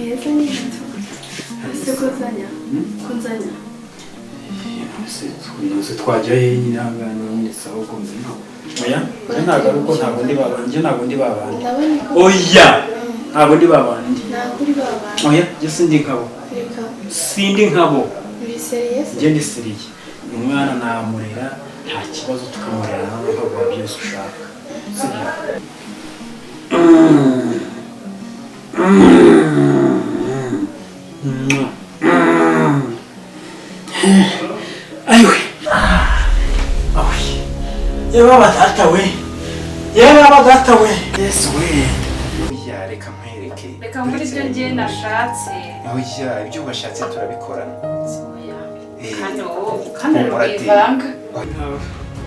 heza nyine ese ko zanya ko nzanya se twajya he nyine hangana nyine sawa ko mbona oya ntabwo ndi babandi oya ntabwo ndi babandi oya je sindi nkabo sindi nkabo je ndi seriye umwana namurera nta kibazo tukamurera n'aho byose ushaka Aywe. Yaba data we. Yes we. Oya reka mpereke. Reka muri byo ngiye nashatse. Oya ibyo bashatse turabikorana. Oya. Kano bivanga.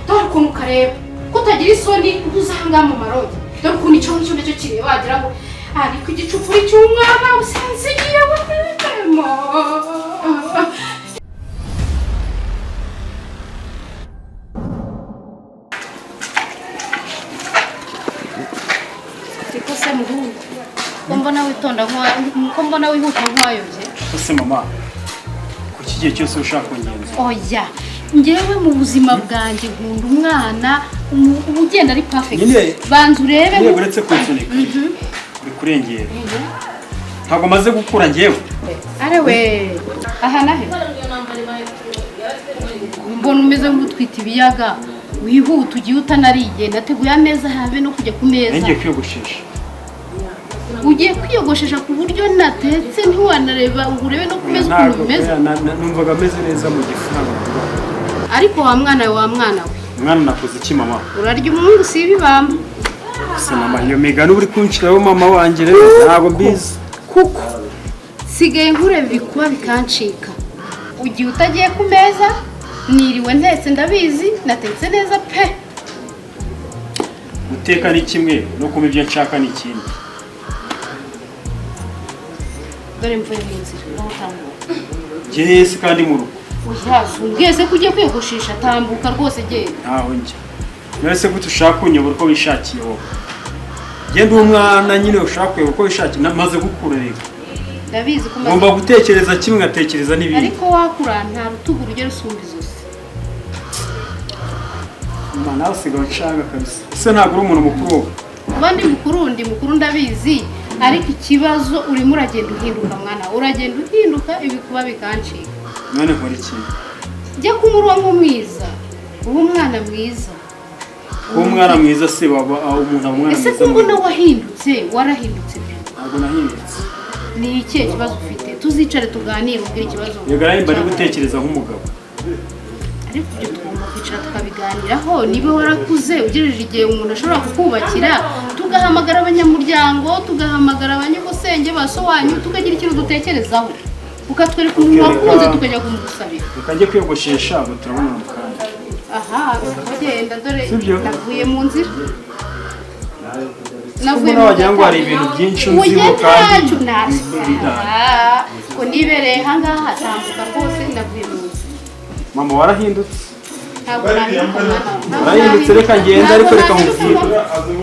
Dore ukuntu kareba kutagira isoni uzanga mu marogi. Dore ukuntu icyo cyo kireba wagira ngo ariko igicupuri cy'umwana usenzigiye wema. Kombona witonda kombona wihuta nkwayoje ese mama ku kigiye cyose ushaka kungenza oya ngewe mu buzima bwanjye nkunda umwana ugenda ari perfect banza urebe niba uretse kunsunika uri kurengera ntabwo maze gukura ngewe are we aha nahe mbona umeze nk'utwita ibiyaga wihuta ugiye utanarigenda teguye ameza habe no kujya ku meza ngiye kwiyogoshesha ugiye kwiyogoshesha ku buryo natetse ntiwanareba ngo urebe no kumeza ukuntu bimeze numvaga ameze neza mu gifu ariko wa mwana we umwana nakoze iki mama urarya umungu si ibibamba se mama iyo migani uri kunshiraho mama wanjye rero ntabwo mbizi kuko sigaye nkureba ibikuba bikancika ugiye utagiye ku meza niriwe ntetse ndabizi natetse neza pe guteka ni kimwe no kuma ibyo nshaka ni ikindi dore mvuye mu nzira n'utambuka jesi kandi mu rugo ubwese kujya kwiyogoshesha tambuka rwose genda ntaho njya nese gute ushaka kunyobora uko wishakiye wowe genda umwana nyine ushaka kuyobora uko wishakiye namaze gukura reka ndabizi ko ngomba gutekereza kimwe ngatekereza n'ibindi ariko wakura nta rutugu rujya rusumba izosi nawe usigaye ucanga kabisa ese ntabwo uri umuntu mukuru wowe kuba ndi mukuru ndabizi ariko ikibazo urimo uragenda uhinduka mwana uragenda uhinduka ibikuba bikancika none nkora iki jya kumurongo mwiza uwo mwana mwiza uwo mwana mwiza se baba umuntu aba mwana mwiza ese kumbona warahindutse ntabwo nahindutse ni ikihe kibazo ufite tuzicare tuganire ubwire ikibazo yegaraye mbari gutekereza nk'umugabo ariko ibyo tugomba kwicara tukabiganiraho niba warakuze ugejeje igihe umuntu ashobora kukubakira tugahamagara abanyamuryango tugahamagara abanyagosenge baso wanyu tukagira ikintu dutekerezaho ukatwereka umuntu wakunze tukajya kumusabira ukajya kwiyogoshesha abo turabona mu kanya aha bagenda dore navuye mu nzira navuye wagira ngo hari ibintu byinshi nziho kandi ko nibereye ahangaha tambuka rwose navuye mu nzira mama warahindutse ntabwo nahinduka warahindutse reka ngenda ariko reka mubwire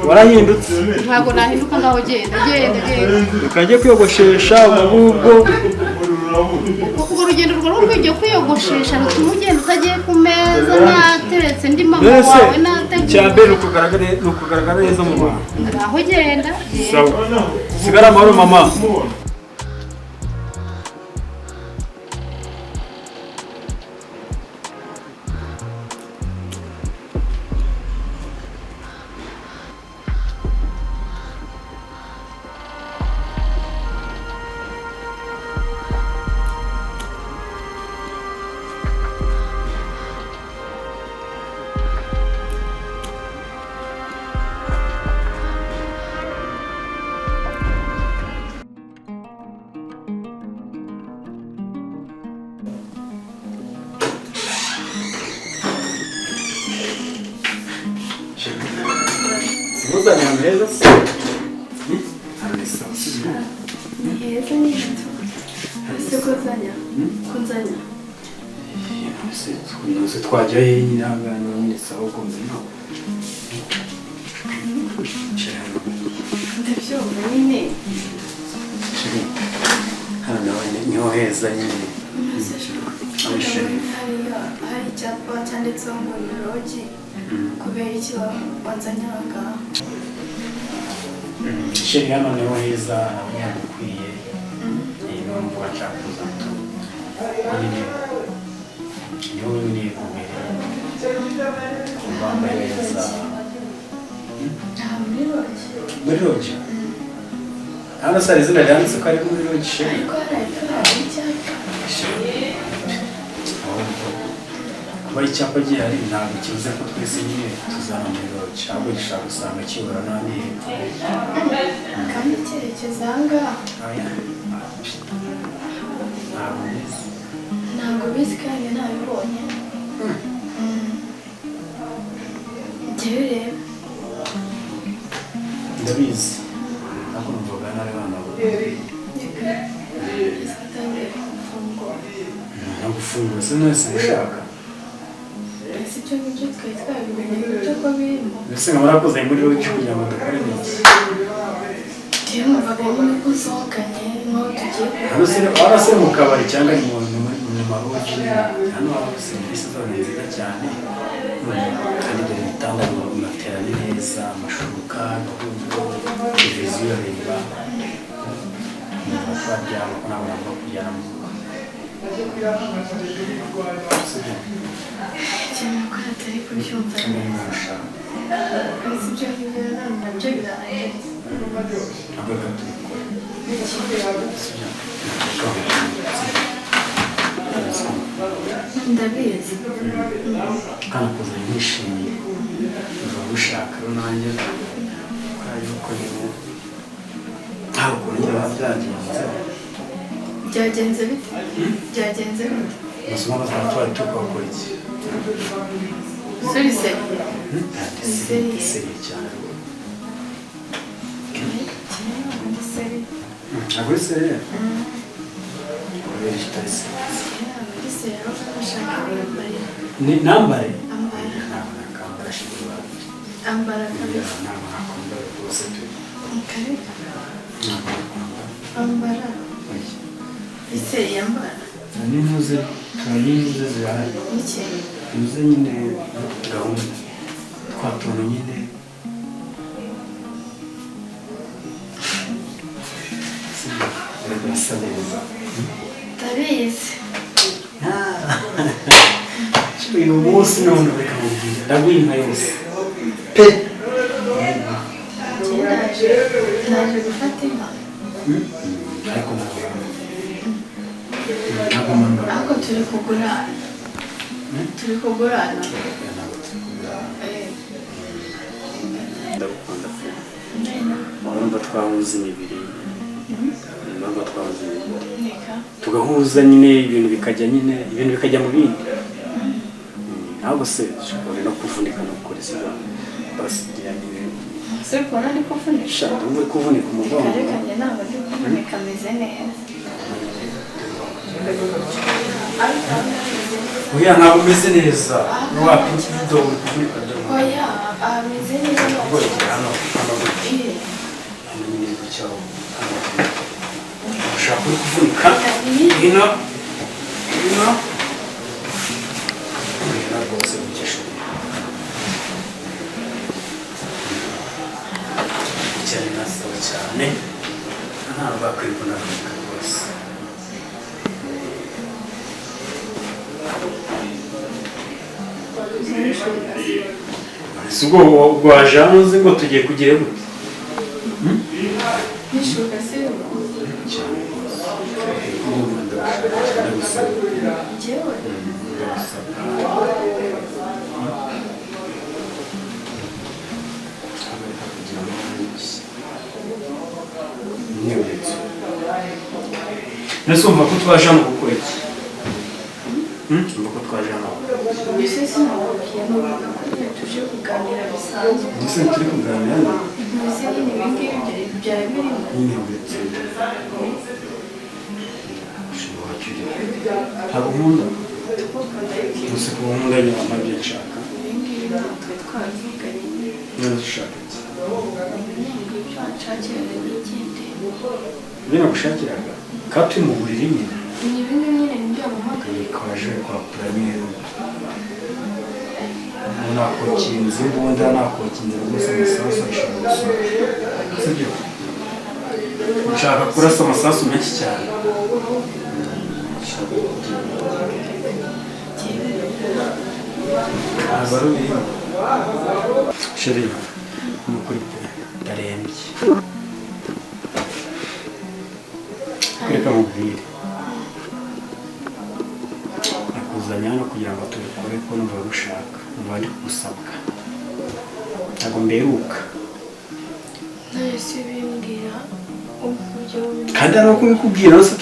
warahindutse ntabwo nahinduka ngaho genda reka njye kwiyogoshesha ubwo urugendo rwo kujya kwiyogoshesha rutuma ugenda utagiye ku meza nateretse ndi mama wawe nateguye icyambere ni ukugaragara neza mu bantu ngaho genda sigara amahoro mama Muzanye ahantu heza se ni heza nyine ese ko zanya ko nzanya se twajya he nyine hangana nyine sawa ko mbona ndabyumva nyine niho heza nyine. hari icyapa cyanditseho ngo ni rogi kubera iki wanzanye aha ngaha. Sheri hano niho heza yagukwiye n'umva bashaka kuza niho nyine kubera bambaye neza muri rogi. Hano sari izina ryanditse ko ari muri rogi Sheri. Kuba icyapa gihari ntabwo kivuze ko twese nyine tuzana muri rogi, ahubwo gishaka gusanga kibura n'ahandi hepfo. Kandi icyerekezo aha ngaha ntabwo bizi kandi ntabibonye. Njyewe rero ndabizi ariko numvaga nari banabuze nagufungura se mwese mushaka si cyo ngicyo twari twabimenye ibyo ko birimo. mbese nka murakoze muri rogi kugira ngo dukore neza. Njyewe numvaga nyine ko usohokanye nk'aho tugiye hano se mu kabari cyangwa ni mu marogi. Hano haba serivisi zabo ni nziza cyane kandi dore ibitanda matera ni neza, amashuka, televiziyo reba twaryama ko ntabwo nagomba kujyana mu rugo. ikintu ko atari kubyumva neza. Si ibyo ngibyo none nabyo birangiye. ntabwo reka tubikora ndabizi kandi kuza nishimiye uba gushaka nanjye kubera yuko nyine ntabwo ukuntu biba byagenze. byagenze bite? Byagenze bite? amasomo twari twari tukakora iki suri se seri cyane ntabwo ari seri kubera kitari seri ni nambare ntabwo nakambara shingiro ambara kabisa ntabwo nakambara rwose pe kareka ntabwo nakambara ambara ise yambara n'intuze n'intuze zihari iki intuze nyine gahunda twatuntu nyine birasa neza ndabizi uyu munsi none reka mubwire ndagwinka yose pe naje gufata inka ariko ntabwo manda ariko turi kugurana ndagukunda pe urumva twahuza imibiri urumva twahuza imibiri tugahuza nyine ibintu bikajya mu bindi ntabwo se ushobora no kuvunika no gukora isiga basi gira nyine se kubona ari kuvunika shaka umve kuvunika umugongo reka njye ntabwo ndi kuvunika ameze neza oya ntabwo umeze neza ntiwapinze ibido uri kuvunika oya ameze neza hano nyine gutya ushaka uri kuvunika hino rwose gukesha cyane nasaba cyane ntabwo akwiye kunavunika rwose si ubwo waje hano uzi ngo tugiye kugira gute nishuka se cyane rwose njyewe nese umva ko twaje hano gukora iki umva ko twaje hano mbese sinababwiye muvuga ko nyine tuje kuganira bisanzwe mbese turi kuganira mbese nyine ibi ngibi byari birimo nyine uretse ntabwo nkunda gusa kuba nkunda nyuma nabyo nshaka ibi ngibi ntabwo twari twabivuganye neza ushaka iki ibyo wanshakiraga n'ikindi ibyo nagushakiraga Kati mu buriri nyine. Ni bimwe nyine nibyo mpamagaye. Kaje kwakura nyine. Nakokinze imbunda nakokinze rwose amasasu ashobora gusohoka. Sibyo? Nshaka kurasa amasasu menshi cyane. Abarubiri. Sheri, nukuri pe ndarembye. Kureka mubwire. Nakuzanye hano kugira ngo tubikore ko numva gushaka. Numva ndi gusabwa. Ntabwo mberuka. Nahise bimbwira uburyo Kandi ari kubikubwira nose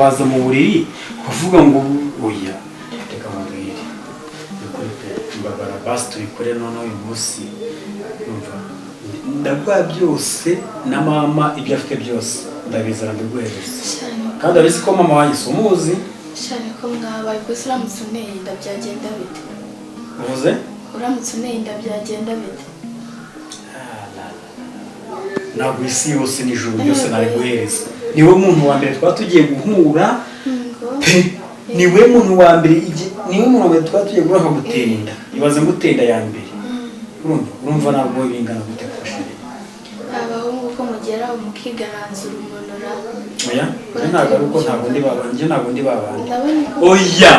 waza mu buriri kuvuga ngo oya. Reka mubwire. Nukuri pe mbabara basi tubikore noneho uyu munsi. Numva ndagwa byose na mama ibyo afite byose ndabizana mbiguhereza. Kandi abizi ko mama wanjye umuzi. cyane ko mwabaye gusa uramutse uneye inda byagenda bite? Uvuze? Uramutse uneye inda byagenda bite? Ntabwo isi yose n'ijuru byose nari guhereza. Niwe muntu wa mbere twatugiye guhura. Niwe muntu wa mbere twatugiye guhura nkagutera inda. Ibaze ngutenda ya mbere. Urumva ntabwo bingana gute kosheri. Abahungu ko mugera mukigaranzura umunora. Oya, ntabwo ari uko ntabwo ndi babanje, ntabwo ndi babanje. Oya,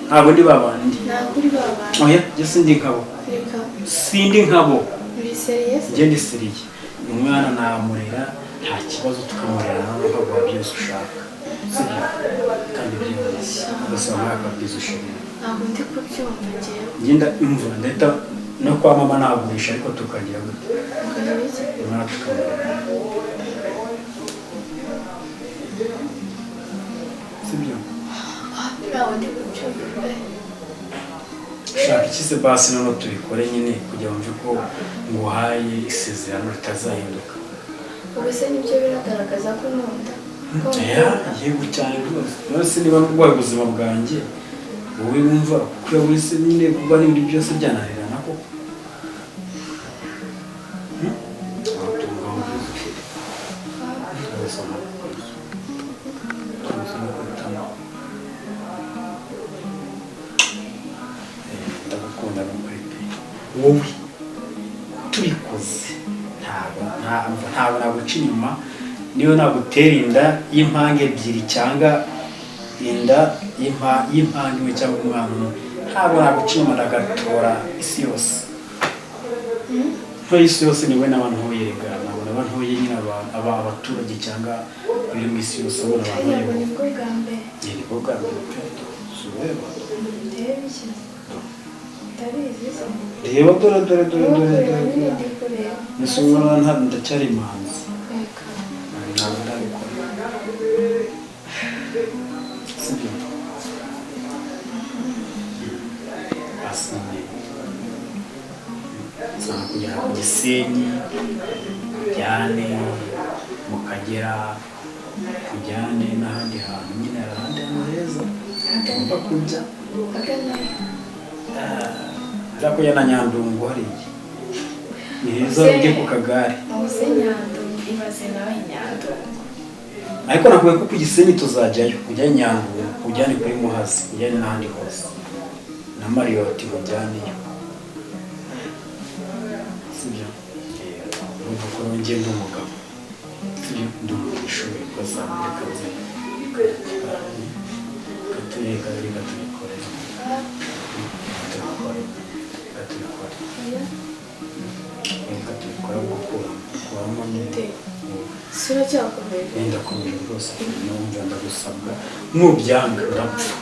ntabwo ndi babanje. Ntabwo uri babanje. Oya, je sindi nkabo. Sindi nkabo. Uri serious? Je ndi seriye. Umwana namurera nta kibazo tukamurera nawe ukaguha byose ushaka. Sibyo? Kandi byose. Gusa mwaka byiza ushaka. Ntabwo ndi kubyumva ngewe. Ngenda imvura ndeta no kwa mama nagurisha ariko tukagira gute. Ukagira iki? Umwana tukamurera. Sibyo? Ntabwo ndi kubyumva. Shaka iki se basi none tubikore nyine kugira ngo ko nguhaye isezerano ritazahinduka. Ubu se nibyo biragaragaza ko nkunda. Yego cyane rwose. Nose niba n'ubwawe ubuzima bwanjye wowe wumva ko wese nyine kuba n'ibindi byose byananirana koko. Ndagukunda n'ukuri. Wowe tubikoze ntabwo naguca inyuma niyo nagutera inda y'impanga ebyiri cyangwa inda y'impanga imwe cyangwa umwana umwe ntabwo naguca inyuma ndagatora isi yose. Ntoye isi yose niwe n'abantu ntoyerega ntabwo naba ntoye nyine abaturage cyangwa biri mu isi yose abona abantu Ntabwo nibwo bwa mbere. nibwo bwa mbere pe sureba Ndebe iki? Ndabizi se. reba dore Nyine ndi kureba. nisubira ndacyari imanzi Reka. ntabwo ndabikora sibyo asine sana kugera ku Gisenyi ujyane mu Kagera ujyane n'ahandi hantu nyine ahandi hantu heza ugomba kujya ariko ya na Nyandungu hariya ni heza ujye ku kagare Muse Nyandungu ibaze nawe Nyandungu. ariko nakuye ko ku Gisenyi tuzajyayo ujyane Nyandungu ujyane kuri Muhazi ujyane n'ahandi hose na Mariyoti ujyaneyo sibyo urumva ko nongeye ndi umugabo sibyo ndi umunyeshuri ukazamura akazi katubikore gukuramo Sura cyakomeye. ndakomeye rwose numva ndagusabwa nubyanga ndapfa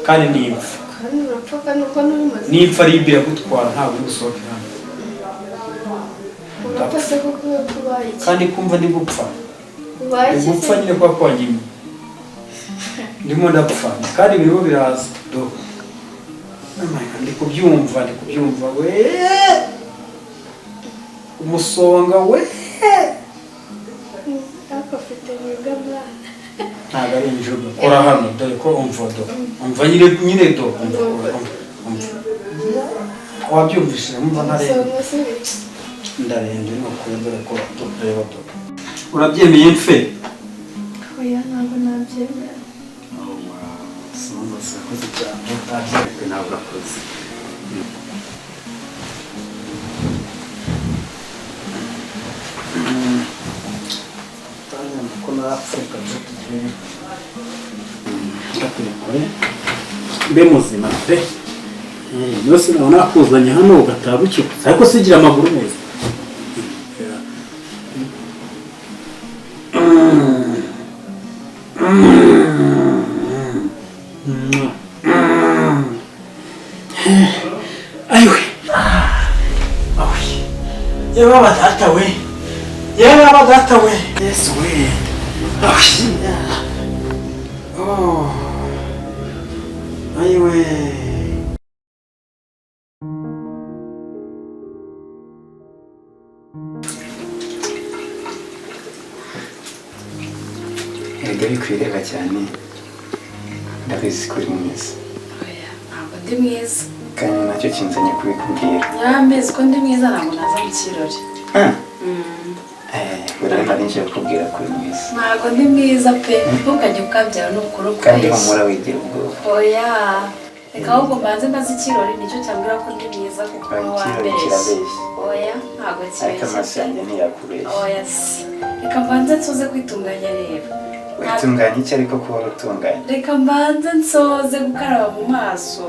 kandi nipfa Kandi urapfa kandi uko n'ubimaze. nipfa ari ibyo yagutwara ntabwo uri busohoke hano Urapfa se kuko kubaye iki? kandi kumva ndi gupfa Kubaye iki gupfa se? nyine kwa kwanyimye ndimo ndapfa kandi biriho biraza do ndi kubyumva we umusonga we Ariko afite mwebwe mwana. ntabwo ari injugu kora hano dore ko umva nyine do wabyumvishije umva ntarengwa ndarembye no kuri dore ko tureba do urabyemeye mfe nabyemera. Sinumva sakoze cyane ntabyarwe nawe urakoze. Tanya ko narapfuka tugiye. Ndakure. Mbe muzima pe. Yose nawe nakuzanye hano ugatabuki. Ariko sigira amaguru neza. Yaba data we. Yaba data we. Yes we. Oh. Aiwe. Ego bikwireba cyane. Ndabizi kuri mwiza. Oya, ntabwo ndi mwiza. Kandi nacyo kinzanye kubikubwira. Nyamezi ko ndi mwiza ntabwo naza mu kirori. Buriya nari nje kukubwira kuri mwiza. Ntabwo ndi mwiza pe. Ntukajye ukabyara n'ukuri ukwezi. Kandi humura wigira ubwoba. Oya. Reka ahubwo mbanze mbaze ikirori nicyo cyambwira ko ndi mwiza kuko wambeshye. Oya, ntabwo kibeshye. Ariko amaso yanjye ntiyakubeshya. Oya si. Reka mbanze nsoze kwitunganya rero. Witunganya iki ariko kuba utunganya? Reka mbanze nsoze gukaraba mu maso.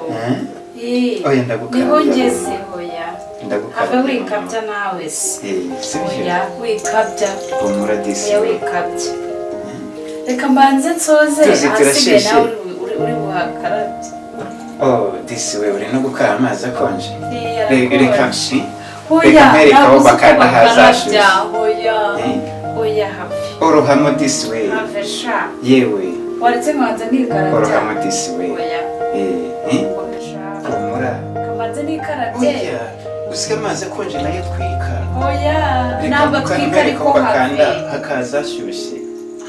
Oya ndagukarabya. Niho ngeze oya. Ndagukarabya. Habe wikabya nawe se. Sibyo. Oya, wikabya. Humura disi. Oya, wikabya. Reka mbanze nsoze ahasigaye nawe uri buhakarabye. Oh, disi we uri no gukaraba amazi akonje. Reka nshi. Oya, ntabwo bakanda hazashyushye. Oya. Oya hafi. Orohamo disi we. Have sha. Yewe. Waretse nkanze nikarabya. Orohamo disi we. Oya. Humura. Kamanze nikarabye. Oya. Usika amazi akonje nayo twika. Oya. Ntabwo twika ariko bakanda hafi. hakazashyushye.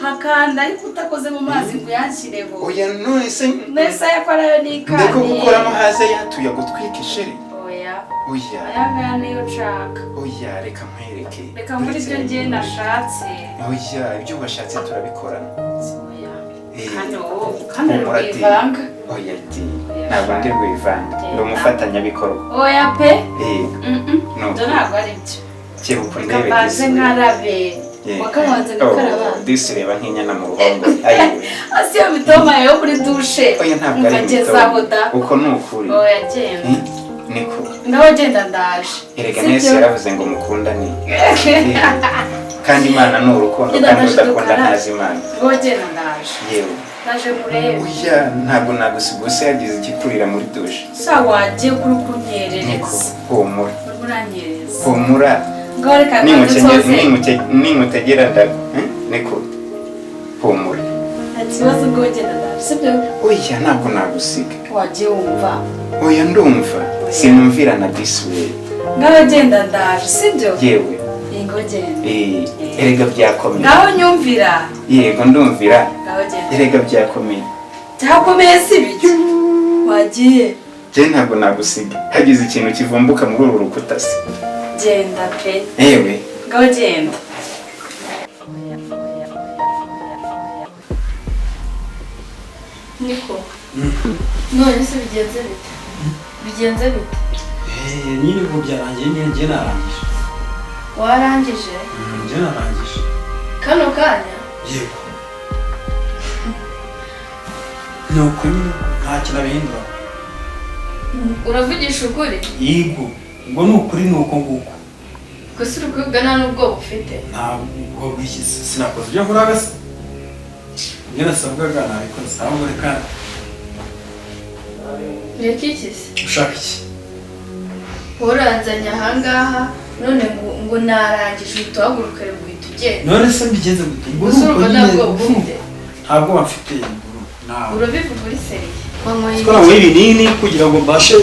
Hakanda ariko utakoze mu mazi ngo yanshyireho. Oya none se. Nesa yakorayo nikandi. Ndeko gukoramo haza yatuye gutwika isheri. Oya. Oya. Ayangaya niyo nshaka. Oya reka nkwereke. Reka muri ibyo ngiye nashatse. Oya ibyo washatse turabikorana. Oya. Kandi urwivanga. Oya di. Ntabwo ndi rwivanga. Ndi umufatanyabikorwa. Oya pe. Ibyo ntabwo ari byo. Kibuka ndebe disi. Kabanze nkarabe. Wakabanze gukaraba. Disi reba nk'inyana mu ruhongo. Ayiwe. Asiyo mitoma yo muri dushe. Oya ntabwo ari mitoma. Uko ni ukuri. Oya genda. Niko. Nawe genda ndaje. Erega nese yaravuze ngo mukundane. Kandi Imana ni urukundo kandi udakunda ntazi Imana. Wowe genda ndaje. Yewe. Naje murebe. Oya ntabwo nagusiguse yagize igikurira muri dushe. Sa wagiye kuri kunyerereza. Niko. Humura. Uranyereza. Humura. Ngoreka nimutegera ndago. Niko. Humura. Atibazo ngo genda ndaje. Sibyo? Oya ntabwo nagusiga. Wagiye wumva. Oya ndumva. Sinumvira na disi we. Ngaho genda ndaje. Sibyo? Yewe. Ingo genda. Erega byakomeye. Ngaho nyumvira. Yego ndumvira. Ngaho genda. Erega byakomeye. Byakomeye si byo. Wagiye. Je ntabwo nagusiga. Hagize ikintu kivumbuka muri uru rukuta se. Genda pe. Ewe. Ngaho genda. Niko. None se bigenze bite? Bigenze bite? Nyine ubu byarangiye njye narangije. Warangije? Njye narangije. Kano kanya? Yego. Nuko nyine nta kintu abihindura. Uravugisha ukuri? Yego. Ngo ni ukuri ni uko nguko. Gusa uri kuvuga nta n'ubwoba ufite? Ntabwo bwishyize sinakoze ibyo nkora se. Njye nasabwaga nabikoze ahubwo reka. Reka iki se? Ushaka iki? Uranzanye ahangaha none ngo narangije uhita uhaguruka rero uhita ugenda. None se mbigenze gute? Gusa urumva nta bwoba ufite? Ntabwo bafite. Urabivuga uri seriye? Twanywa ibinini kugira ngo mbashe.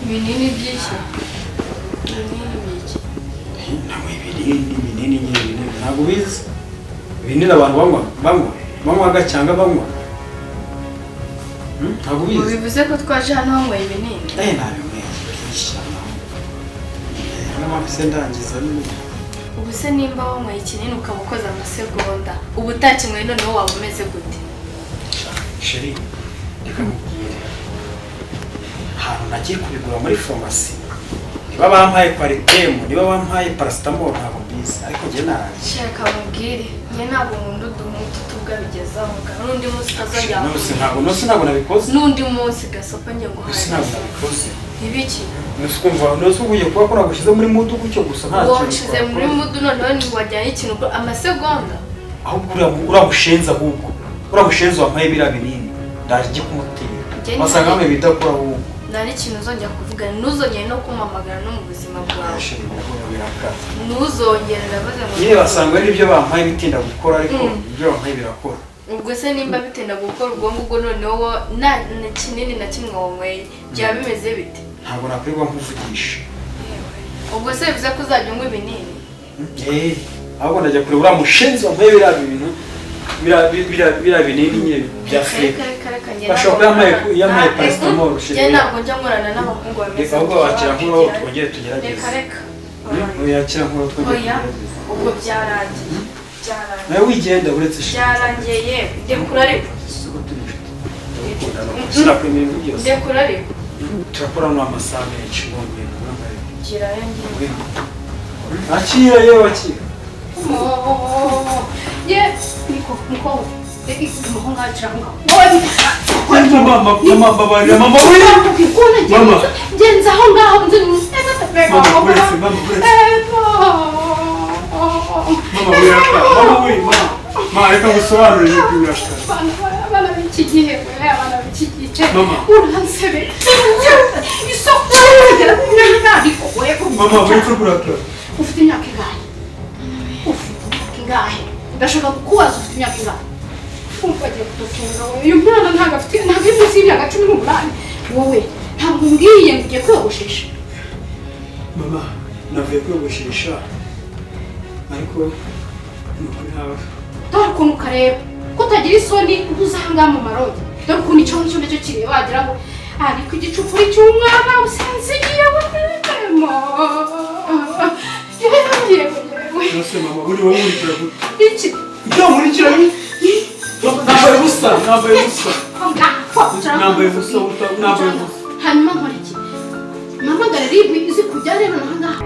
Ibinini by'iki? Ibinini by'iki? Ntabwo ibinini nyine ntabwo bizi. Ibinini abantu banywa cyangwa banywa. Ntabwo bizi. Ubivuze ko twaje hano wanyweye ibinini? Ntabwo byinshi cyane. Ntabwo se ndangiza nini. ubu se nimba wanyweye ikinini ukaba ukoze amasegonda ubu utakinyweye noneho waba umeze gute? Sheri reka mubwire ahantu nagiye kubigura muri farumasi niba bampaye paritemu niba bampaye paracetamol ntabwo mbizi ariko njye naraje shaka mubwire njye ntabwo nkunda uduhutu tubwabigezaho n'undi munsi utazongera ntabwo nabikoze n'undi munsi gasopa njye ngo ntabwo nabikoze ibiki nusukumva ugiye kuba ko nagushyize muri mudu gutyo gusa nta kintu washize muri mudu noneho ntiwajyanye ikintu amasegonda ahubwo uramushenza ahubwo uramushenza wampaye biriya binini ndaje ijye kumutera wasanga hamwe bidakora ahubwo nta n'ikintu uzongera kuvugana ntuzongere no kumpamagara no mu buzima bwawe ntuzongere ndabaza ngo yewe basanga n'ibyo bampaye bitinda gukora ariko ibyo bampaye birakora ubwo se nimba bitinda gukora ubwo ngubwo noneho nta kinini na kimwe wanyweye byaba bimeze bite? ntabwo nakwirirwa nkuvugisha ubwo se bivuze ko uzajya unywa ibinini? ahubwo ndajya kureba uriya mushenzi wambaye biriya bintu biriya binini nyine bya feke bashobora kuba yambaye paracetamol njye ntabwo njya nkorana n'abahungu bameze reka ahubwo wakira nk'uraho twongere tugerageze reka yakira nk'uraho twongere tugerageze ubwo byarangiye nawe wigenda uretse byarangiye yewe ndekura ariko sinakwemera ibintu byose ndekura ariko turakora n'amasaha menshi ngombe gira yangiye akira yewe akira ye niko umuhungu ngacira mama babarira mama mama genza aho ngaho nzi mama reka gusobanurira ibyo birashaka abana b'iki gihe abana b'iki gihe uransebe isoko mama uretse kurakara ufite imyaka ingahe ndashaka kukubaza ufite imyaka ingahe umpagiye kudutunga wowe uyu mwana ntabwo iri munsi y'imyaka 18 wowe ntabwo umbwiye ngo ugiye kwiyogoshesha mama navuye kwiyogoshesha ariko nukuri hafi dore ukuntu ukareba ko utagira isoni uzahangaha mu maroge dore ukuntu icyo ngicyo nacyo kireba wagira ngo ariko igicupuri cy'umwana usenzigiye wema yose mama buri wowe urikira gute iki ibyo nkurikira nambaye ubusa hanyuma nkora iki mpamagara ribu izi kujya rero nahangaha